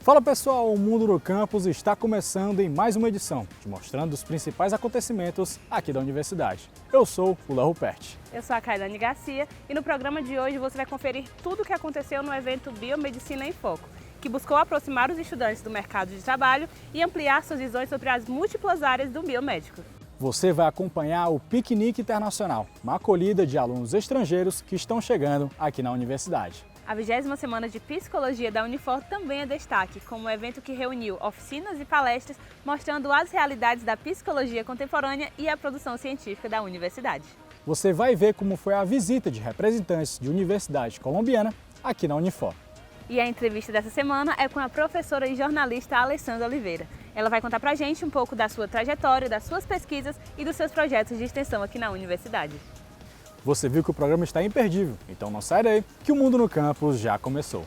Fala pessoal, o Mundo no Campus está começando em mais uma edição, te mostrando os principais acontecimentos aqui da universidade. Eu sou o Léo Ruperti. Eu sou a Kailane Garcia e no programa de hoje você vai conferir tudo o que aconteceu no evento Biomedicina em Foco, que buscou aproximar os estudantes do mercado de trabalho e ampliar suas visões sobre as múltiplas áreas do biomédico. Você vai acompanhar o Piquenique Internacional, uma acolhida de alunos estrangeiros que estão chegando aqui na universidade. A 20ª Semana de Psicologia da Unifor também é destaque, como um evento que reuniu oficinas e palestras mostrando as realidades da psicologia contemporânea e a produção científica da universidade. Você vai ver como foi a visita de representantes de universidade colombiana aqui na Unifor. E a entrevista dessa semana é com a professora e jornalista Alessandra Oliveira. Ela vai contar pra gente um pouco da sua trajetória, das suas pesquisas e dos seus projetos de extensão aqui na universidade. Você viu que o programa está imperdível, então não sai daí que o Mundo no Campus já começou.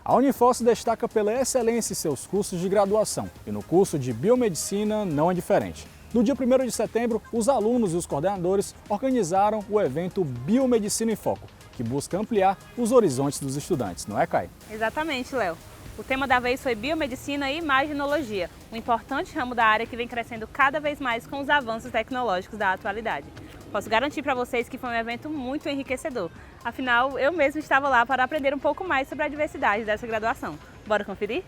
A Unifor se destaca pela excelência em seus cursos de graduação e no curso de Biomedicina não é diferente. No dia 1º de setembro, os alunos e os coordenadores organizaram o evento Biomedicina em Foco, que busca ampliar os horizontes dos estudantes, não é, Kai? Exatamente, Léo. O tema da vez foi Biomedicina e Imaginologia, um importante ramo da área que vem crescendo cada vez mais com os avanços tecnológicos da atualidade. Posso garantir para vocês que foi um evento muito enriquecedor. Afinal, eu mesmo estava lá para aprender um pouco mais sobre a diversidade dessa graduação. Bora conferir?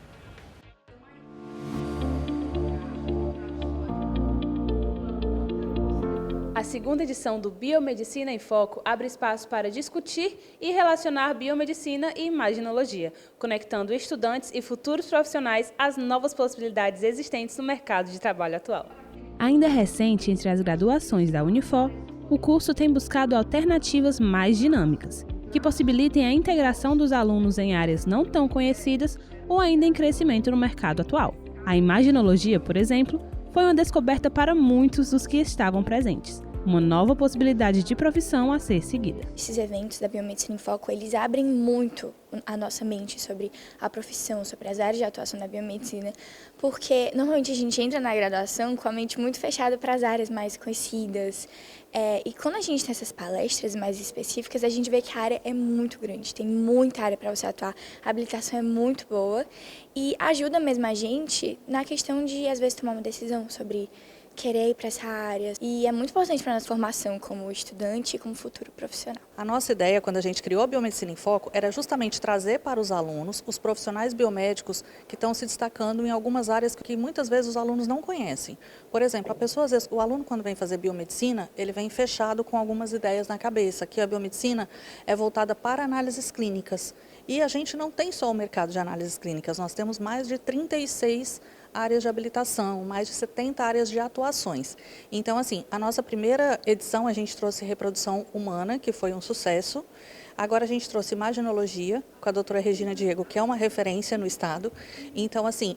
A segunda edição do Biomedicina em Foco abre espaço para discutir e relacionar biomedicina e imaginologia, conectando estudantes e futuros profissionais às novas possibilidades existentes no mercado de trabalho atual. Ainda recente entre as graduações da Unifor, o curso tem buscado alternativas mais dinâmicas, que possibilitem a integração dos alunos em áreas não tão conhecidas ou ainda em crescimento no mercado atual. A imaginologia, por exemplo, foi uma descoberta para muitos dos que estavam presentes. Uma nova possibilidade de profissão a ser seguida. Esses eventos da Biomedicina em Foco, eles abrem muito a nossa mente sobre a profissão, sobre as áreas de atuação da biomedicina, porque normalmente a gente entra na graduação com a mente muito fechada para as áreas mais conhecidas. E quando a gente tem essas palestras mais específicas, a gente vê que a área é muito grande, tem muita área para você atuar, a habilitação é muito boa e ajuda mesmo a gente na questão de, às vezes, tomar uma decisão sobre querer ir para essa área. E é muito importante para a nossa formação como estudante e como futuro profissional. A nossa ideia, quando a gente criou a Biomedicina em Foco, era justamente trazer para os alunos os profissionais biomédicos que estão se destacando em algumas áreas que muitas vezes os alunos não conhecem. Por exemplo, às vezes, o aluno quando vem fazer biomedicina, ele vem fechado com algumas ideias na cabeça, que a biomedicina é voltada para análises clínicas. E a gente não tem só o mercado de análises clínicas, nós temos mais de 36 áreas de habilitação, mais de 70 áreas de atuações. Então, assim, a nossa primeira edição a gente trouxe reprodução humana, que foi um sucesso. Agora a gente trouxe imaginologia, com a doutora Regina Diego, que é uma referência no estado. Então, assim,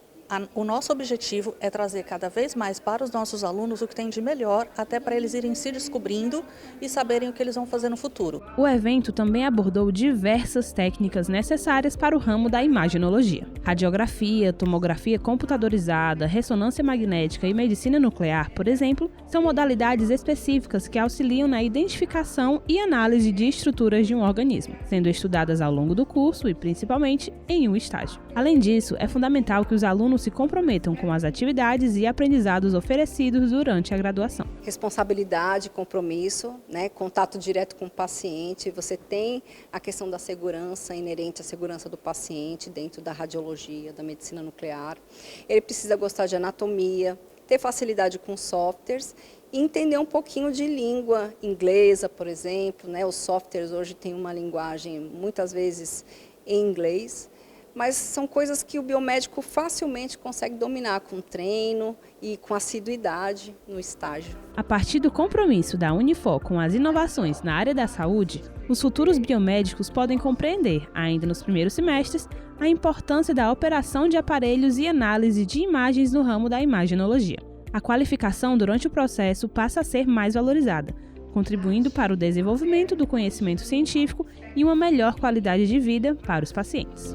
o nosso objetivo é trazer cada vez mais para os nossos alunos o que tem de melhor, até para eles irem se descobrindo e saberem o que eles vão fazer no futuro. O evento também abordou diversas técnicas necessárias para o ramo da imaginologia. Radiografia, tomografia computadorizada, ressonância magnética e medicina nuclear, por exemplo, são modalidades específicas que auxiliam na identificação e análise de estruturas de um organismo, sendo estudadas ao longo do curso e principalmente em um estágio. Além disso, é fundamental que os alunos se comprometam com as atividades e aprendizados oferecidos durante a graduação. Responsabilidade, compromisso, contato direto com o paciente, você tem a questão da segurança inerente à segurança do paciente dentro da radiologia, da medicina nuclear. Ele precisa gostar de anatomia, ter facilidade com softwares e entender um pouquinho de língua inglesa, por exemplo. Os softwares hoje têm uma linguagem muitas vezes em inglês, mas são coisas que o biomédico facilmente consegue dominar com treino e com assiduidade no estágio. A partir do compromisso da Unifor com as inovações na área da saúde, os futuros biomédicos podem compreender, ainda nos primeiros semestres, a importância da operação de aparelhos e análise de imagens no ramo da imaginologia. A qualificação durante o processo passa a ser mais valorizada, contribuindo para o desenvolvimento do conhecimento científico e uma melhor qualidade de vida para os pacientes.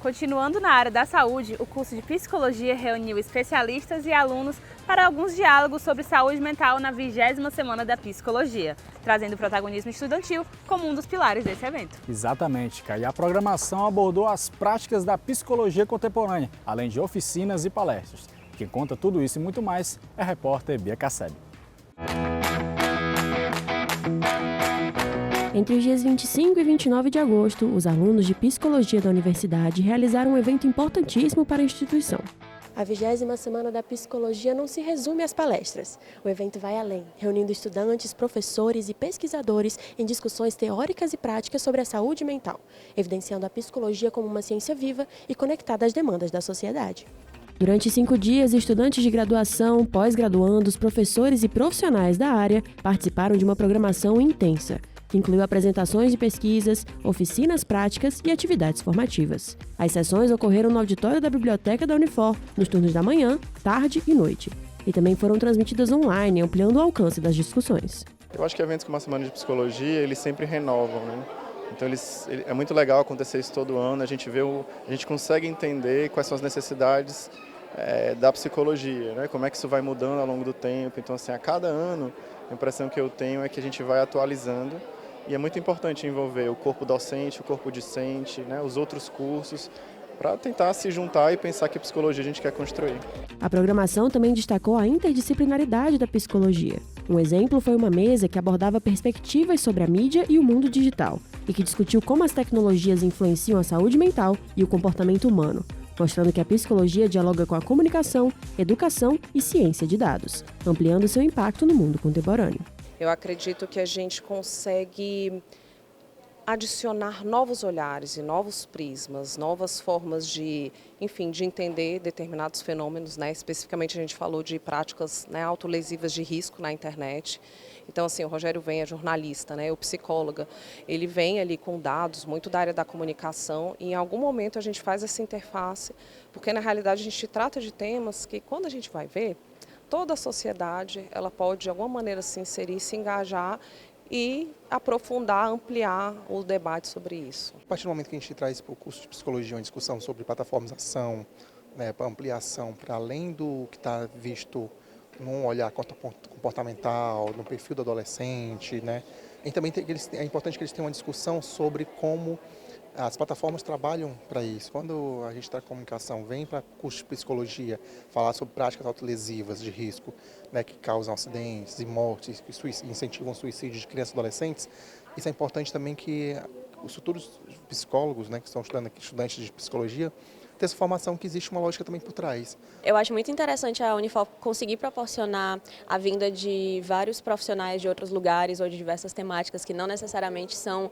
Continuando na área da saúde, o curso de Psicologia reuniu especialistas e alunos para alguns diálogos sobre saúde mental na 20ª Semana da Psicologia, trazendo o protagonismo estudantil como um dos pilares desse evento. Exatamente, Kai. E a programação abordou as práticas da psicologia contemporânea, além de oficinas e palestras. Quem conta tudo isso e muito mais é a repórter Bia Casseb. Entre os dias 25 e 29 de agosto, os alunos de Psicologia da Universidade realizaram um evento importantíssimo para a instituição. A 20ª Semana da Psicologia não se resume às palestras. O evento vai além, reunindo estudantes, professores e pesquisadores em discussões teóricas e práticas sobre a saúde mental, evidenciando a psicologia como uma ciência viva e conectada às demandas da sociedade. Durante 5 dias, estudantes de graduação, pós-graduandos, professores e profissionais da área participaram de uma programação intensa, que incluiu apresentações de pesquisas, oficinas práticas e atividades formativas. As sessões ocorreram no auditório da Biblioteca da Unifor, nos turnos da manhã, tarde e noite. E também foram transmitidas online, ampliando o alcance das discussões. Eu acho que eventos como a Semana de Psicologia, eles sempre renovam, né? Então é muito legal acontecer isso todo ano, a gente consegue entender quais são as necessidades da psicologia, né? Como é que isso vai mudando ao longo do tempo. Então, assim, a cada ano, a impressão que eu tenho é que a gente vai atualizando e é muito importante envolver o corpo docente, o corpo discente, né? Os outros cursos, para tentar se juntar e pensar que psicologia a gente quer construir. A programação também destacou a interdisciplinaridade da psicologia. Um exemplo foi uma mesa que abordava perspectivas sobre a mídia e o mundo digital, e que discutiu como as tecnologias influenciam a saúde mental e o comportamento humano, mostrando que a psicologia dialoga com a comunicação, educação e ciência de dados, ampliando seu impacto no mundo contemporâneo. Eu acredito que a gente consegue adicionar novos olhares e novos prismas, novas formas de entender determinados fenômenos, né? Especificamente a gente falou de práticas, né, autolesivas de risco na internet. Então, assim, o Rogério Vem é jornalista, né, o psicóloga, ele vem ali com dados muito da área da comunicação e em algum momento a gente faz essa interface, porque na realidade a gente trata de temas que quando a gente vai ver, toda a sociedade ela pode de alguma maneira se inserir, se engajar e aprofundar, ampliar o debate sobre isso. A partir do momento que a gente traz para o curso de psicologia uma discussão sobre plataformização, né, para ampliação, para além do que está visto num olhar comportamental, no perfil do adolescente, né, e também é importante que eles tenham uma discussão sobre como as plataformas trabalham para isso. Quando a gente da comunicação vem para curso de psicologia falar sobre práticas autolesivas de risco, né, que causam acidentes e mortes, que incentivam o suicídio de crianças e adolescentes, isso é importante também que os futuros psicólogos, né, que estão estudando aqui, estudantes de psicologia, ter essa formação que existe uma lógica também por trás. Eu acho muito interessante a Unifor conseguir proporcionar a vinda de vários profissionais de outros lugares ou de diversas temáticas que não necessariamente são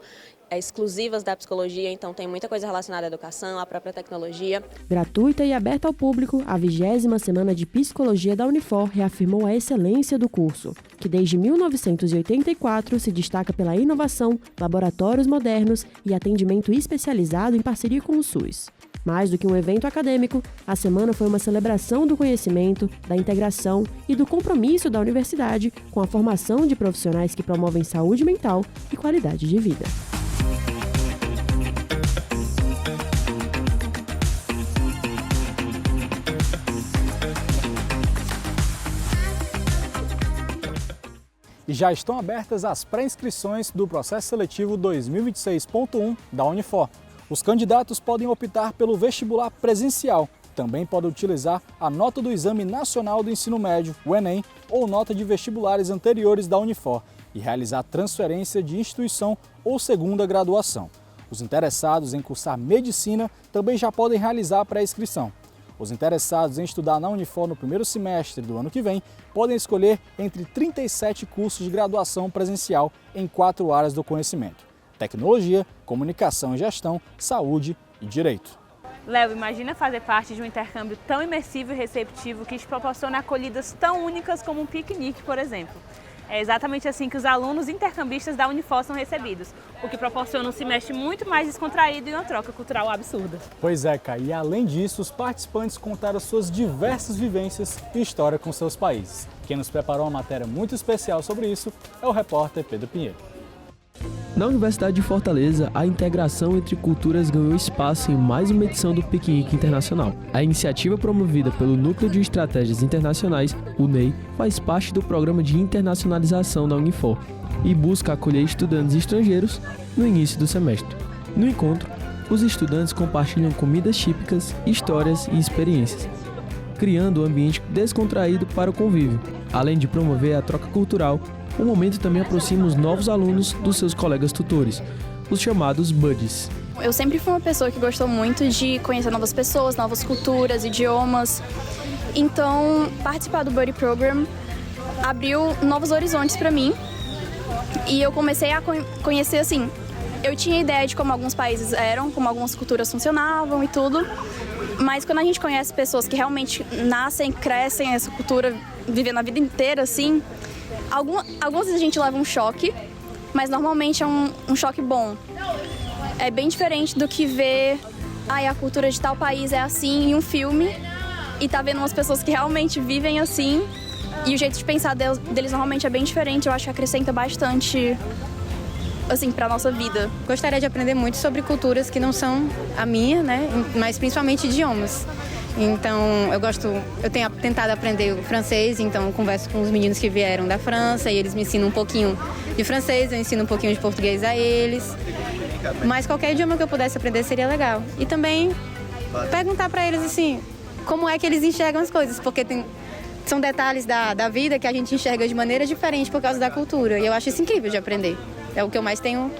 exclusivas da psicologia, então tem muita coisa relacionada à educação, à própria tecnologia. Gratuita e aberta ao público, a 20ª Semana de Psicologia da Unifor reafirmou a excelência do curso, que desde 1984 se destaca pela inovação, laboratórios modernos e atendimento especializado em parceria com o SUS. Mais do que um evento acadêmico, a semana foi uma celebração do conhecimento, da integração e do compromisso da universidade com a formação de profissionais que promovem saúde mental e qualidade de vida. E já estão abertas as pré-inscrições do processo seletivo 2026.1 da Unifor. Os candidatos podem optar pelo vestibular presencial. Também podem utilizar a nota do Exame Nacional do Ensino Médio, o Enem, ou nota de vestibulares anteriores da Unifor e realizar transferência de instituição ou segunda graduação. Os interessados em cursar medicina também já podem realizar a pré-inscrição. Os interessados em estudar na Unifor no primeiro semestre do ano que vem podem escolher entre 37 cursos de graduação presencial em 4 áreas do conhecimento: tecnologia, comunicação e gestão, saúde e direito. Léo, imagina fazer parte de um intercâmbio tão imersivo e receptivo que te proporciona acolhidas tão únicas como um piquenique, por exemplo. É exatamente assim que os alunos intercambistas da Unifor são recebidos, o que proporciona um semestre muito mais descontraído e uma troca cultural absurda. Pois é, Kai, e além disso, os participantes contaram suas diversas vivências e história com seus países. Quem nos preparou uma matéria muito especial sobre isso é o repórter Pedro Pinheiro. Na Universidade de Fortaleza, a integração entre culturas ganhou espaço em mais uma edição do Piquenique Internacional. A iniciativa promovida pelo Núcleo de Estratégias Internacionais, o NEI, faz parte do Programa de Internacionalização da Unifor e busca acolher estudantes estrangeiros no início do semestre. No encontro, os estudantes compartilham comidas típicas, histórias e experiências, criando um ambiente descontraído para o convívio. Além de promover a troca cultural, o momento também aproxima os novos alunos dos seus colegas tutores, os chamados buddies. Eu sempre fui uma pessoa que gostou muito de conhecer novas pessoas, novas culturas, idiomas. Então, participar do Buddy Program abriu novos horizontes para mim. E eu comecei a conhecer, assim, eu tinha ideia de como alguns países eram, como algumas culturas funcionavam e tudo. Mas quando a gente conhece pessoas que realmente nascem, crescem essa cultura, vivendo a vida inteira, assim, algumas vezes a gente leva um choque, mas normalmente é um choque bom. É bem diferente do que ver a cultura de tal país é assim em um filme e tá vendo umas pessoas que realmente vivem assim e o jeito de pensar deles normalmente é bem diferente. Eu acho que acrescenta bastante, assim, pra nossa vida. Gostaria de aprender muito sobre culturas que não são a minha, né, mas principalmente idiomas. Então, eu tenho tentado aprender o francês, então eu converso com os meninos que vieram da França e eles me ensinam um pouquinho de francês, eu ensino um pouquinho de português a eles. Mas qualquer idioma que eu pudesse aprender seria legal. E também perguntar para eles, assim, como é que eles enxergam as coisas, porque são detalhes da vida que a gente enxerga de maneira diferente por causa da cultura. E eu acho isso incrível de aprender. É o que eu mais tenho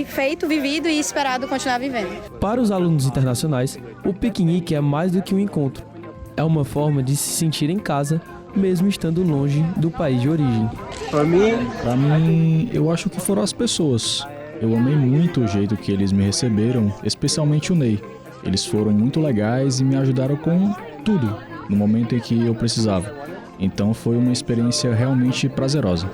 feito, vivido e esperado continuar vivendo. Para os alunos internacionais, o piquenique é mais do que um encontro. É uma forma de se sentir em casa, mesmo estando longe do país de origem. Para mim, eu acho que foram as pessoas. Eu amei muito o jeito que eles me receberam, especialmente o Ney. Eles foram muito legais e me ajudaram com tudo, no momento em que eu precisava. Então foi uma experiência realmente prazerosa.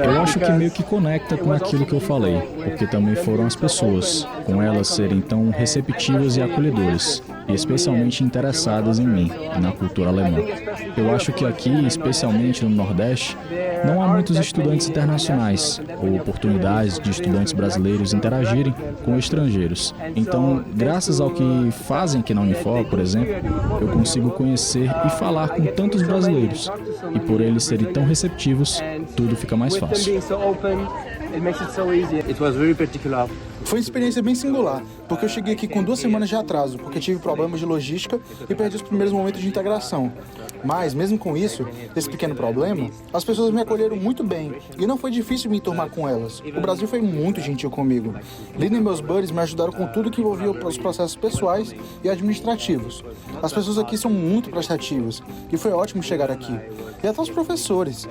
Eu acho que meio que conecta com aquilo que eu falei, porque também foram as pessoas, com elas serem tão receptivas e acolhedoras, e especialmente interessadas em mim e na cultura alemã. Eu acho que aqui, especialmente no Nordeste, não há muitos estudantes internacionais ou oportunidades de estudantes brasileiros interagirem com estrangeiros. Então, graças ao que fazem aqui na Unifor, por exemplo, eu consigo conhecer e falar com tantos brasileiros. E por eles serem tão receptivos, tudo fica mais fácil. Foi uma experiência bem singular, porque eu cheguei aqui com 2 semanas de atraso, porque tive problemas de logística e perdi os primeiros momentos de integração. Mas, mesmo com isso, esse pequeno problema, as pessoas me acolheram muito bem e não foi difícil me enturmar com elas. O Brasil foi muito gentil comigo. Lina e meus buddies me ajudaram com tudo que envolvia os processos pessoais e administrativos. As pessoas aqui são muito prestativas e foi ótimo chegar aqui. E até os professores.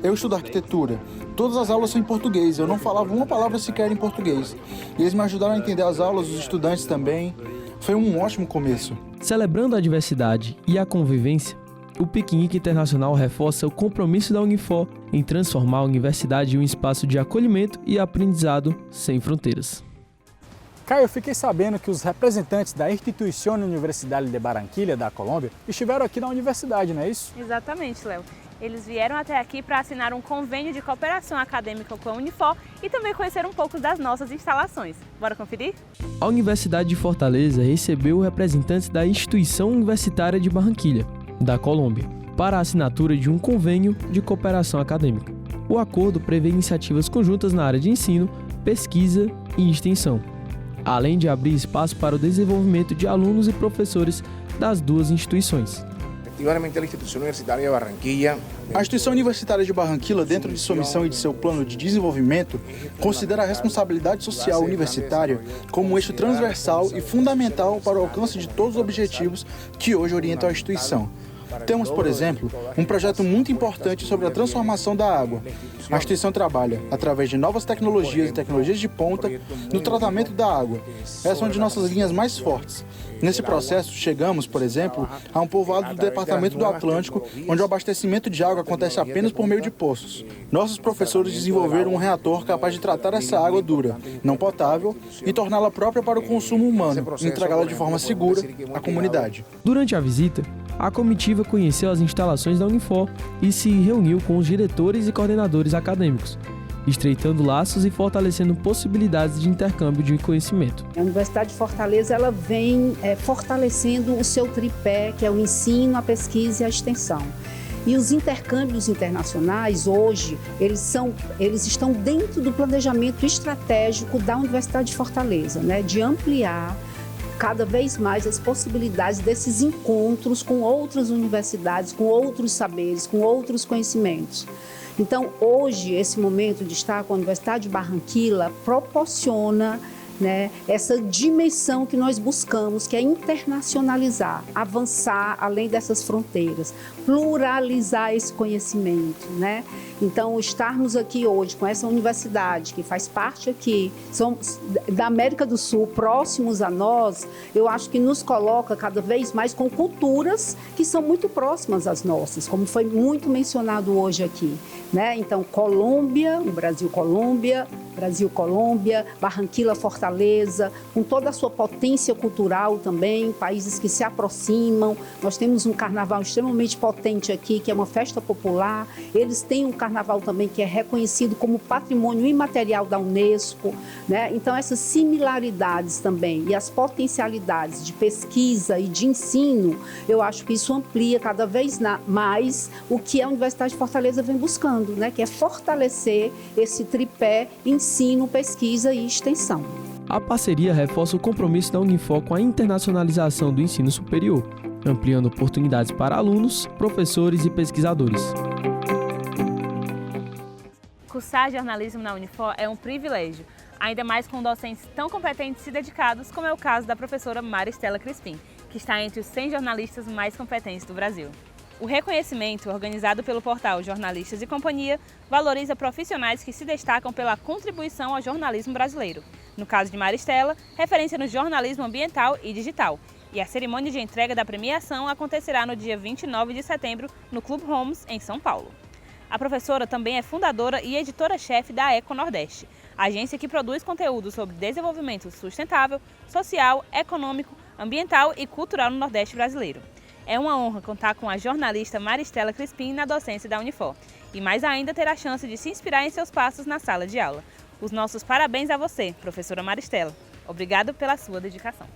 Eu estudo arquitetura. Todas as aulas são em português. Eu não falava uma palavra sequer em português. E eles me ajudaram a entender as aulas, os estudantes também. Foi um ótimo começo. Celebrando a diversidade e a convivência, o Piquenique Internacional reforça o compromisso da Unifor em transformar a universidade em um espaço de acolhimento e aprendizado sem fronteiras. Caio, eu fiquei sabendo que os representantes da Instituição Universidade de Barranquilla, da Colômbia, estiveram aqui na universidade, não é isso? Exatamente, Léo. Eles vieram até aqui para assinar um convênio de cooperação acadêmica com a Unifor e também conhecer um pouco das nossas instalações. Bora conferir? A Universidade de Fortaleza recebeu representantes da Instituição Universitária de Barranquilla, da Colômbia, para a assinatura de um convênio de cooperação acadêmica. O acordo prevê iniciativas conjuntas na área de ensino, pesquisa e extensão, além de abrir espaço para o desenvolvimento de alunos e professores das duas instituições. A Instituição Universitária de Barranquilla, dentro de sua missão e de seu plano de desenvolvimento, considera a responsabilidade social universitária como um eixo transversal e fundamental para o alcance de todos os objetivos que hoje orientam a instituição. Temos, por exemplo, um projeto muito importante sobre a transformação da água. A instituição trabalha, através de novas tecnologias e tecnologias de ponta, no tratamento da água. Essa é uma de nossas linhas mais fortes. Nesse processo, chegamos, por exemplo, a um povoado do departamento do Atlântico, onde o abastecimento de água acontece apenas por meio de poços. Nossos professores desenvolveram um reator capaz de tratar essa água dura, não potável, e torná-la própria para o consumo humano, e entregá-la de forma segura à comunidade. Durante a visita, a comitiva conheceu as instalações da Unifor e se reuniu com os diretores e coordenadores acadêmicos. estreitando laços e fortalecendo possibilidades de intercâmbio de conhecimento. A Universidade de Fortaleza ela vem fortalecendo o seu tripé, que é o ensino, a pesquisa e a extensão. E os intercâmbios internacionais, hoje, eles estão dentro do planejamento estratégico da Universidade de Fortaleza, né, de ampliar cada vez mais as possibilidades desses encontros com outras universidades, com outros saberes, com outros conhecimentos. Então, hoje, esse momento de estar com a Universidade de Barranquilla proporciona, né, essa dimensão que nós buscamos, que é internacionalizar, avançar além dessas fronteiras, pluralizar esse conhecimento, né? Então, estarmos aqui hoje com essa universidade que faz parte aqui, somos da América do Sul, próximos a nós, eu acho que nos coloca cada vez mais com culturas que são muito próximas às nossas, como foi muito mencionado hoje aqui, né? Então, Colômbia, o Brasil-Colômbia, Barranquilla, Fortaleza, com toda a sua potência cultural também, países que se aproximam. Nós temos um carnaval extremamente potente aqui, que é uma festa popular. Eles têm um carnaval também que é reconhecido como patrimônio imaterial da Unesco, né? Então, essas similaridades também e as potencialidades de pesquisa e de ensino, eu acho que isso amplia cada vez mais o que a Universidade de Fortaleza vem buscando, né? Que é fortalecer esse tripé ensino, pesquisa e extensão. A parceria reforça o compromisso da Unifor com a internacionalização do ensino superior, ampliando oportunidades para alunos, professores e pesquisadores. Cursar jornalismo na Unifor é um privilégio, ainda mais com docentes tão competentes e dedicados, como é o caso da professora Maristela Crispim, que está entre os 100 jornalistas mais competentes do Brasil. O reconhecimento, organizado pelo portal Jornalistas e Companhia, valoriza profissionais que se destacam pela contribuição ao jornalismo brasileiro. No caso de Maristela, referência no jornalismo ambiental e digital. E a cerimônia de entrega da premiação acontecerá no dia 29 de setembro, no Clube Homes, em São Paulo. A professora também é fundadora e editora-chefe da Eco Nordeste, agência que produz conteúdo sobre desenvolvimento sustentável, social, econômico, ambiental e cultural no Nordeste brasileiro. É uma honra contar com a jornalista Maristela Crispim na docência da Unifor. E mais ainda ter a chance de se inspirar em seus passos na sala de aula. Os nossos parabéns a você, professora Maristela. Obrigado pela sua dedicação.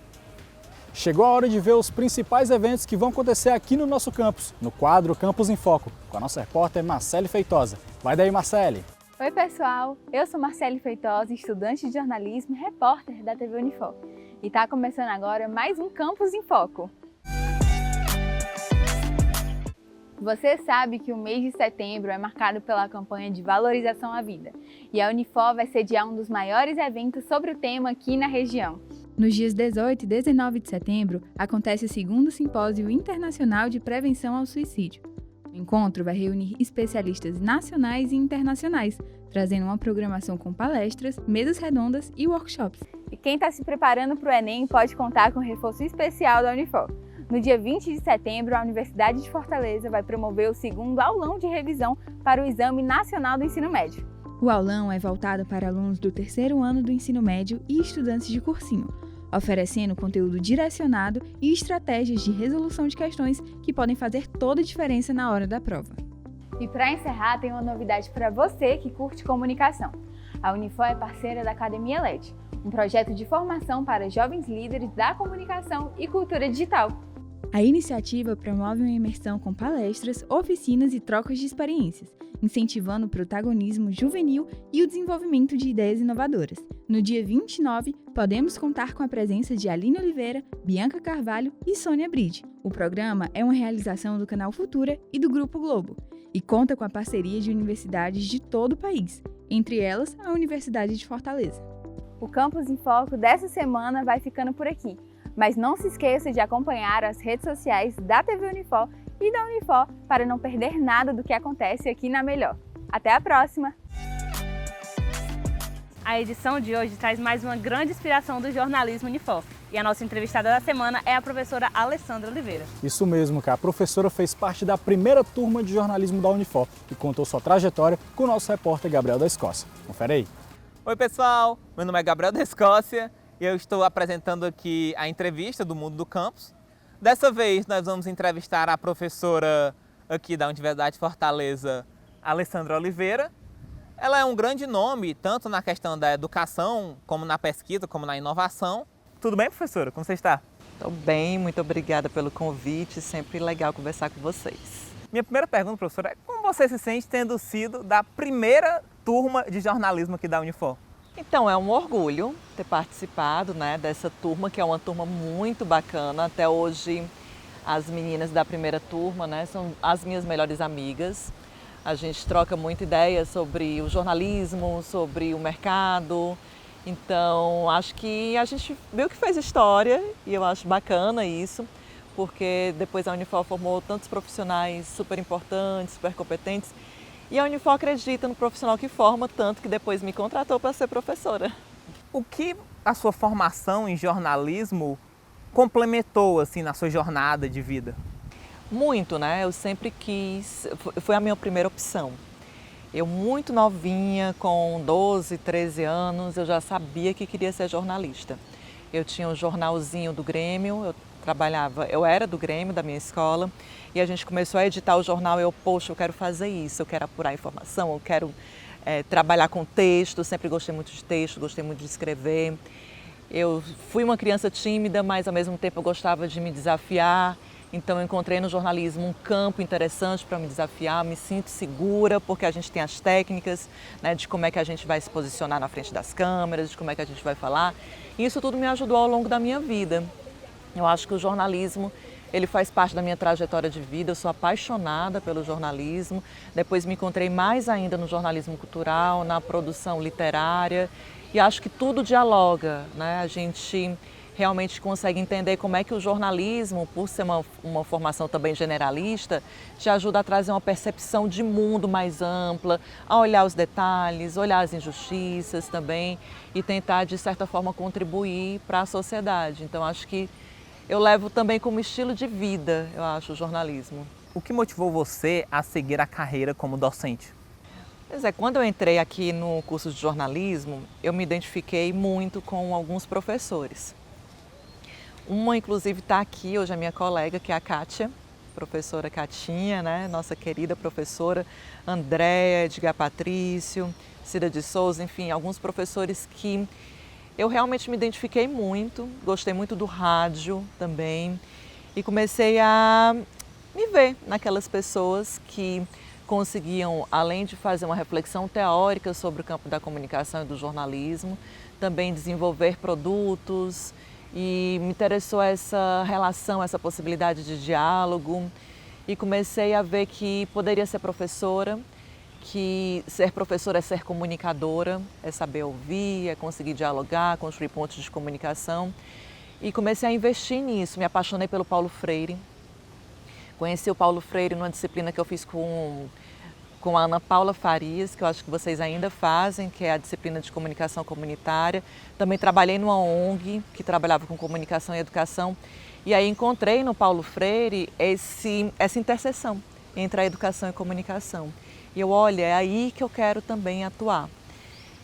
Chegou a hora de ver os principais eventos que vão acontecer aqui no nosso campus, no quadro Campus em Foco, com a nossa repórter Marcele Feitosa. Vai daí, Marcele! Oi, pessoal! Eu sou Marcele Feitosa, estudante de jornalismo e repórter da TV Unifor. E está começando agora mais um Campus em Foco. Você sabe que o mês de setembro é marcado pela campanha de valorização à vida, e a Unifor vai sediar um dos maiores eventos sobre o tema aqui na região. Nos dias 18 e 19 de setembro, acontece o 2º Simpósio Internacional de Prevenção ao Suicídio. O encontro vai reunir especialistas nacionais e internacionais, trazendo uma programação com palestras, mesas redondas e workshops. E quem está se preparando para o Enem pode contar com o reforço especial da Unifor. No dia 20 de setembro, a Universidade de Fortaleza vai promover o 2º aulão de revisão para o Exame Nacional do Ensino Médio. O aulão é voltado para alunos do 3º ano do ensino médio e estudantes de cursinho, oferecendo conteúdo direcionado e estratégias de resolução de questões que podem fazer toda a diferença na hora da prova. E para encerrar, tem uma novidade para você que curte comunicação. A Unifor é parceira da Academia LED, um projeto de formação para jovens líderes da comunicação e cultura digital. A iniciativa promove uma imersão com palestras, oficinas e trocas de experiências, incentivando o protagonismo juvenil e o desenvolvimento de ideias inovadoras. No dia 29, podemos contar com a presença de Aline Oliveira, Bianca Carvalho e Sônia Bride. O programa é uma realização do Canal Futura e do Grupo Globo, e conta com a parceria de universidades de todo o país, entre elas a Universidade de Fortaleza. O Campus em Foco dessa semana vai ficando por aqui. Mas não se esqueça de acompanhar as redes sociais da TV Unifor e da Unifor para não perder nada do que acontece aqui na Melhor. Até a próxima! A edição de hoje traz mais uma grande inspiração do jornalismo Unifor. E a nossa entrevistada da semana é a professora Alessandra Oliveira. Isso mesmo, cara. A professora fez parte da primeira turma de jornalismo da Unifor e contou sua trajetória com o nosso repórter Gabriel da Escócia. Confere aí. Oi, pessoal. Meu nome é Gabriel da Escócia. E eu estou apresentando aqui a entrevista do Mundo do Campus. Dessa vez nós vamos entrevistar a professora aqui da Universidade de Fortaleza, Alessandra Oliveira. Ela é um grande nome, tanto na questão da educação, como na pesquisa, como na inovação. Tudo bem, professora? Como você está? Estou bem, muito obrigada pelo convite, sempre legal conversar com vocês. Minha primeira pergunta, professora, é como você se sente tendo sido da primeira turma de jornalismo aqui da Unifor? Então, é um orgulho ter participado, né, dessa turma, que é uma turma muito bacana. Até hoje, as meninas da primeira turma, né, são as minhas melhores amigas. A gente troca muita ideia sobre o jornalismo, sobre o mercado. Então, acho que a gente viu que fez história e eu acho bacana isso, porque depois a Unifor formou tantos profissionais super importantes, super competentes. E a Unifor acredita no profissional que forma, tanto que depois me contratou para ser professora. O que a sua formação em jornalismo complementou assim na sua jornada de vida? Muito, né? Eu sempre quis, foi a minha primeira opção. Eu muito novinha, com 12, 13 anos, eu já sabia que queria ser jornalista. Eu tinha um jornalzinho do Grêmio, eu era do Grêmio, da minha escola, e a gente começou a editar o jornal. Poxa, eu quero fazer isso, eu quero apurar informação, eu quero trabalhar com texto, sempre gostei muito de texto, gostei muito de escrever. Eu fui uma criança tímida, mas ao mesmo tempo eu gostava de me desafiar, então eu encontrei no jornalismo um campo interessante para me desafiar, me sinto segura, porque a gente tem as técnicas, né, de como é que a gente vai se posicionar na frente das câmeras, de como é que a gente vai falar, e isso tudo me ajudou ao longo da minha vida. Eu acho que o jornalismo, ele faz parte da minha trajetória de vida, eu sou apaixonada pelo jornalismo, depois me encontrei mais ainda no jornalismo cultural, na produção literária, e acho que tudo dialoga, né? A gente realmente consegue entender como é que o jornalismo, por ser uma formação também generalista, te ajuda a trazer uma percepção de mundo mais ampla, a olhar os detalhes, olhar as injustiças também e tentar, de certa forma, contribuir para a sociedade. Então, acho que eu levo também como estilo de vida, eu acho, o jornalismo. O que motivou você a seguir a carreira como docente? Pois é, quando eu entrei aqui no curso de jornalismo, eu me identifiquei muito com alguns professores. Uma, inclusive, está aqui hoje, a minha colega, que é a Kátia, professora Catinha, né? Nossa querida professora, Andréa, Edgar Patrício, Cida de Souza, enfim, alguns professores que eu realmente me identifiquei muito, gostei muito do rádio também e comecei a me ver naquelas pessoas que conseguiam, além de fazer uma reflexão teórica sobre o campo da comunicação e do jornalismo, também desenvolver produtos, e me interessou essa relação, essa possibilidade de diálogo, e comecei a ver que poderia ser professora, que ser professora é ser comunicadora, é saber ouvir, é conseguir dialogar, construir pontos de comunicação. E comecei a investir nisso, me apaixonei pelo Paulo Freire. Conheci o Paulo Freire numa disciplina que eu fiz com a Ana Paula Farias, que eu acho que vocês ainda fazem, que é a disciplina de comunicação comunitária. Também trabalhei numa ONG que trabalhava com comunicação e educação. E aí encontrei no Paulo Freire essa interseção entre a educação e a comunicação. E eu, olha, é aí que eu quero também atuar.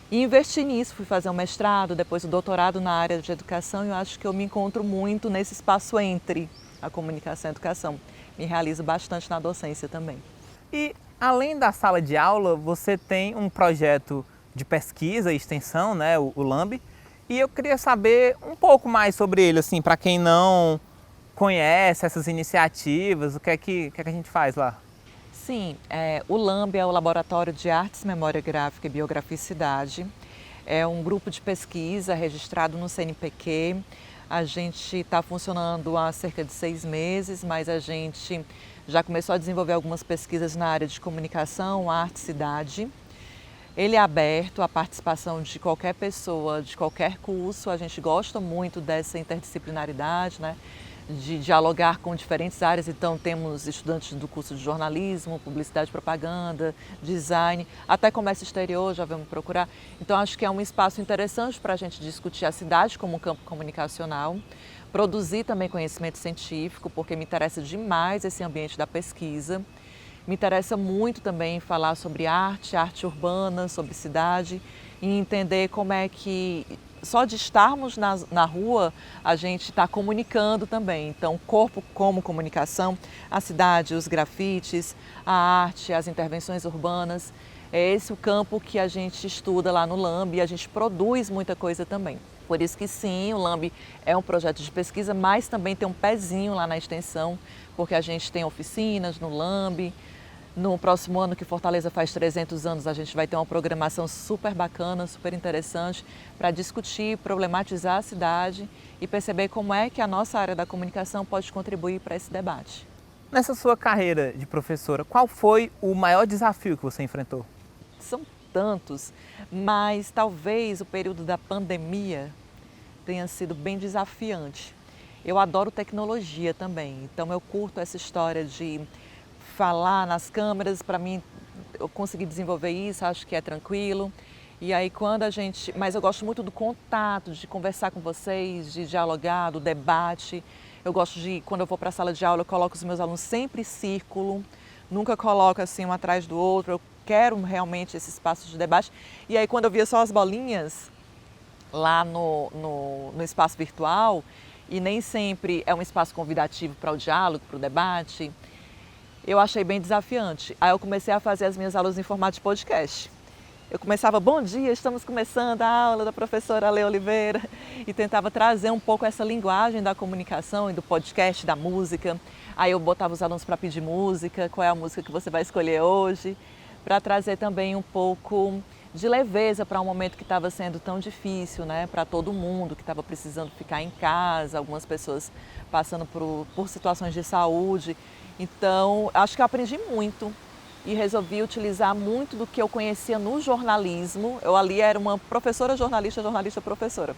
E investi nisso, fui fazer um mestrado, depois o doutorado na área de educação, e eu acho que eu me encontro muito nesse espaço entre a comunicação e a educação. Me realizo bastante na docência também. E além da sala de aula, você tem um projeto de pesquisa e extensão, né, o LAMB, e eu queria saber um pouco mais sobre ele, assim, para quem não conhece essas iniciativas, o que é que a gente faz lá? Sim, o LAMB é o Laboratório de Artes, Memória Gráfica e Biograficidade. É um grupo de pesquisa registrado no CNPq. A gente está funcionando há cerca de 6 meses, mas a gente já começou a desenvolver algumas pesquisas na área de comunicação, arte, cidade. Ele é aberto à participação de qualquer pessoa, de qualquer curso. A gente gosta muito dessa interdisciplinaridade, né? De dialogar com diferentes áreas. Então temos estudantes do curso de jornalismo, publicidade e propaganda, design, até comércio exterior, já vamos procurar. Então acho que é um espaço interessante para a gente discutir a cidade como um campo comunicacional, produzir também conhecimento científico, porque me interessa demais esse ambiente da pesquisa. Me interessa muito também falar sobre arte urbana, sobre cidade e entender como é que só de estarmos na rua, a gente está comunicando também. Então, corpo como comunicação, a cidade, os grafites, a arte, as intervenções urbanas. É esse o campo que a gente estuda lá no LAMB e a gente produz muita coisa também. Por isso que sim, o LAMB é um projeto de pesquisa, mas também tem um pezinho lá na extensão, porque a gente tem oficinas no LAMB. No próximo ano, que Fortaleza faz 300 anos, a gente vai ter uma programação super bacana, super interessante, para discutir, problematizar a cidade e perceber como é que a nossa área da comunicação pode contribuir para esse debate. Nessa sua carreira de professora, qual foi o maior desafio que você enfrentou? São tantos, mas talvez o período da pandemia tenha sido bem desafiante. Eu adoro tecnologia também, então eu curto essa história de falar nas câmeras. Para mim, eu consegui desenvolver isso, acho que é tranquilo. E aí mas eu gosto muito do contato, de conversar com vocês, de dialogar, do debate. Eu gosto quando eu vou para a sala de aula, eu coloco os meus alunos sempre em círculo, nunca coloco assim um atrás do outro. Eu quero realmente esse espaço de debate. E aí quando eu via só as bolinhas lá no espaço virtual, e nem sempre é um espaço convidativo para o diálogo, para o debate, eu achei bem desafiante. Aí eu comecei a fazer as minhas aulas em formato de podcast. Eu começava, bom dia, estamos começando a aula da professora Ale Oliveira, e tentava trazer um pouco essa linguagem da comunicação e do podcast, da música. Aí eu botava os alunos para pedir música, qual é a música que você vai escolher hoje, para trazer também um pouco de leveza para um momento que estava sendo tão difícil, né, para todo mundo, que estava precisando ficar em casa, algumas pessoas passando por situações de saúde. Então, acho que eu aprendi muito e resolvi utilizar muito do que eu conhecia no jornalismo. Eu ali era uma professora jornalista, professora,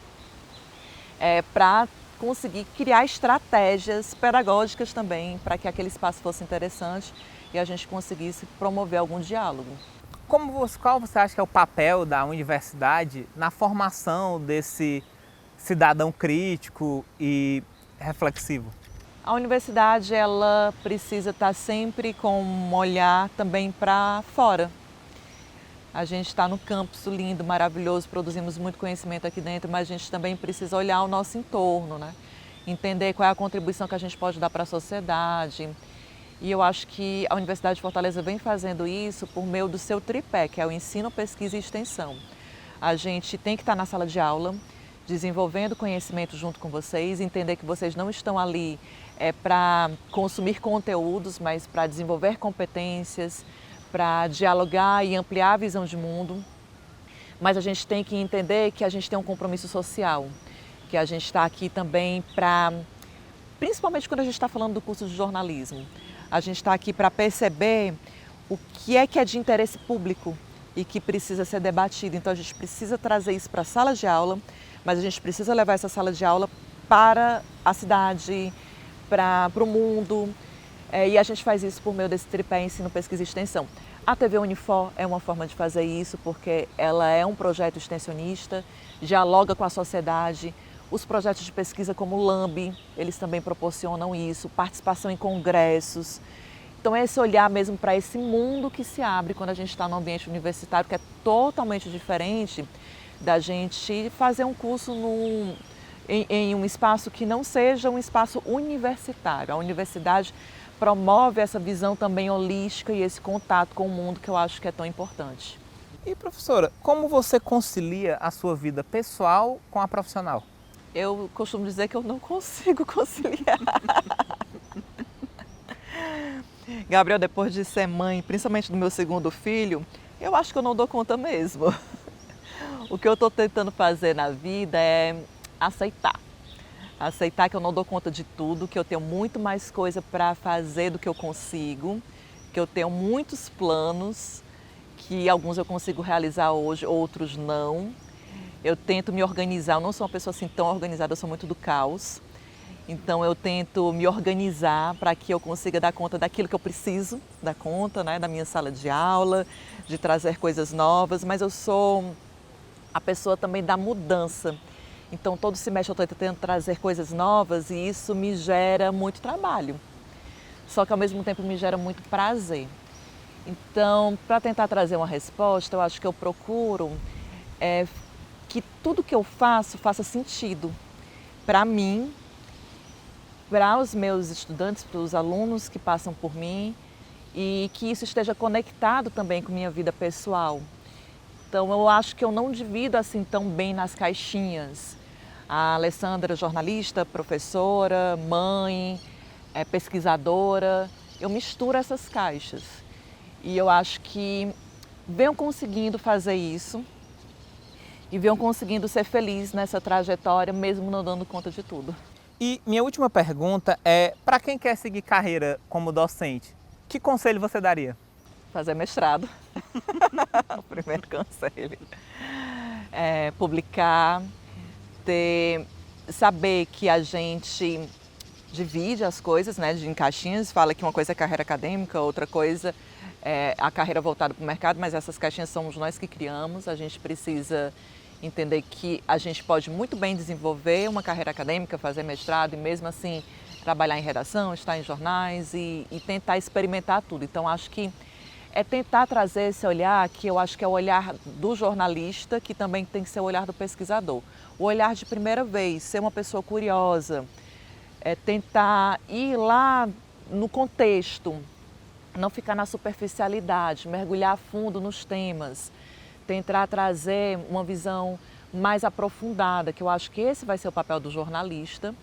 para conseguir criar estratégias pedagógicas também para que aquele espaço fosse interessante e a gente conseguisse promover algum diálogo. Qual você acha que é o papel da universidade na formação desse cidadão crítico e reflexivo? A universidade, ela precisa estar sempre com um olhar também para fora. A gente está no campus lindo, maravilhoso, produzimos muito conhecimento aqui dentro, mas a gente também precisa olhar o nosso entorno, né? Entender qual é a contribuição que a gente pode dar para a sociedade. E eu acho que a Universidade de Fortaleza vem fazendo isso por meio do seu tripé, que é o ensino, pesquisa e extensão. A gente tem que estar na sala de aula, desenvolvendo conhecimento junto com vocês, entender que vocês não estão ali para consumir conteúdos, mas para desenvolver competências, para dialogar e ampliar a visão de mundo. Mas a gente tem que entender que a gente tem um compromisso social, que a gente está aqui também para, principalmente quando a gente está falando do curso de jornalismo, a gente está aqui para perceber o que é de interesse público e que precisa ser debatido. Então a gente precisa trazer isso para a sala de aula, mas a gente precisa levar essa sala de aula para a cidade, para o mundo, e a gente faz isso por meio desse tripé ensino, pesquisa e extensão. A TV Unifor é uma forma de fazer isso, porque ela é um projeto extensionista, dialoga com a sociedade. Os projetos de pesquisa como o LAMB, eles também proporcionam isso, participação em congressos. Então é esse olhar mesmo para esse mundo que se abre quando a gente está no ambiente universitário, que é totalmente diferente da gente fazer um curso em um espaço que não seja um espaço universitário. A universidade promove essa visão também holística e esse contato com o mundo que eu acho que é tão importante. E professora, como você concilia a sua vida pessoal com a profissional? Eu costumo dizer que eu não consigo conciliar. Gabriel, depois de ser mãe, principalmente do meu segundo filho, eu acho que eu não dou conta mesmo. O que eu estou tentando fazer na vida é aceitar. Aceitar que eu não dou conta de tudo, que eu tenho muito mais coisa para fazer do que eu consigo, que eu tenho muitos planos, que alguns eu consigo realizar hoje, outros não. Eu tento me organizar, eu não sou uma pessoa assim tão organizada, eu sou muito do caos. Então eu tento me organizar para que eu consiga dar conta daquilo que eu preciso dar conta, né, da minha sala de aula, de trazer coisas novas, mas eu sou a pessoa também da mudança. Então todo semestre eu estou tentando trazer coisas novas e isso me gera muito trabalho. Só que ao mesmo tempo me gera muito prazer. Então, para tentar trazer uma resposta, eu acho que eu procuro que tudo que eu faça sentido para mim, para os meus estudantes, para os alunos que passam por mim e que isso esteja conectado também com minha vida pessoal. Então eu acho que eu não divido assim tão bem nas caixinhas. A Alessandra, jornalista, professora, mãe, pesquisadora, eu misturo essas caixas. E eu acho que venham conseguindo fazer isso e venham conseguindo ser feliz nessa trajetória, mesmo não dando conta de tudo. E minha última pergunta é, para quem quer seguir carreira como docente, que conselho você daria? Fazer mestrado. O primeiro conselho. Publicar, saber que a gente divide as coisas, né, em caixinhas, fala que uma coisa é carreira acadêmica, outra coisa é a carreira voltada para o mercado, mas essas caixinhas somos nós que criamos. A gente precisa entender que a gente pode muito bem desenvolver uma carreira acadêmica, fazer mestrado e mesmo assim trabalhar em redação, estar em jornais e tentar experimentar tudo. Então acho que é tentar trazer esse olhar que eu acho que é o olhar do jornalista, que também tem que ser o olhar do pesquisador. O olhar de primeira vez, ser uma pessoa curiosa, tentar ir lá no contexto, não ficar na superficialidade, mergulhar a fundo nos temas, tentar trazer uma visão mais aprofundada, que eu acho que esse vai ser o papel do jornalista,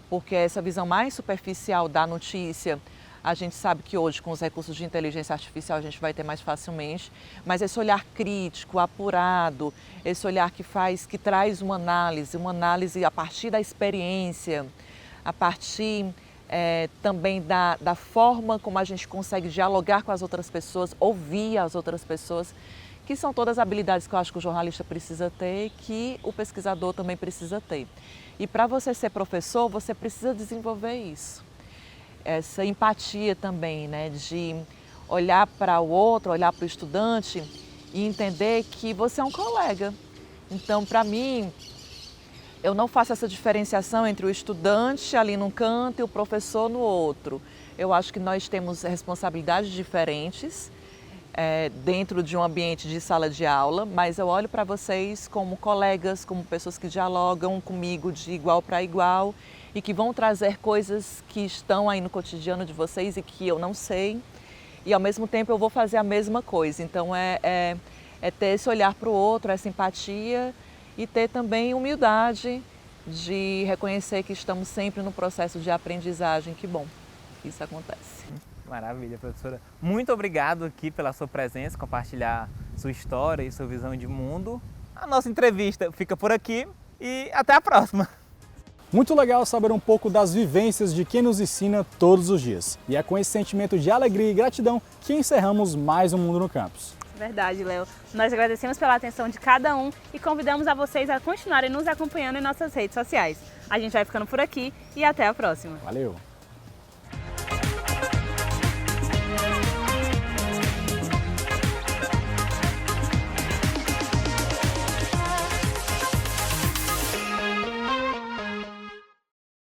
porque essa visão mais superficial da notícia, a gente sabe que hoje com os recursos de inteligência artificial a gente vai ter mais facilmente, mas esse olhar crítico, apurado, esse olhar que traz uma análise a partir da experiência, a partir também da forma como a gente consegue dialogar com as outras pessoas, ouvir as outras pessoas, que são todas habilidades que eu acho que o jornalista precisa ter e que o pesquisador também precisa ter. E para você ser professor, você precisa desenvolver isso. Essa empatia também, né, de olhar para o outro, olhar para o estudante e entender que você é um colega. Então, para mim, eu não faço essa diferenciação entre o estudante ali num canto e o professor no outro. Eu acho que nós temos responsabilidades diferentes dentro de um ambiente de sala de aula, mas eu olho para vocês como colegas, como pessoas que dialogam comigo de igual para igual e que vão trazer coisas que estão aí no cotidiano de vocês e que eu não sei, e ao mesmo tempo eu vou fazer a mesma coisa. Então é ter esse olhar para o outro, essa empatia e ter também humildade de reconhecer que estamos sempre no processo de aprendizagem. Que bom que isso acontece. Maravilha, professora. Muito obrigado aqui pela sua presença, compartilhar sua história e sua visão de mundo. A nossa entrevista fica por aqui e até a próxima. Muito legal saber um pouco das vivências de quem nos ensina todos os dias. E é com esse sentimento de alegria e gratidão que encerramos mais um Mundo no Campus. Verdade, Léo. Nós agradecemos pela atenção de cada um e convidamos a vocês a continuarem nos acompanhando em nossas redes sociais. A gente vai ficando por aqui e até a próxima. Valeu!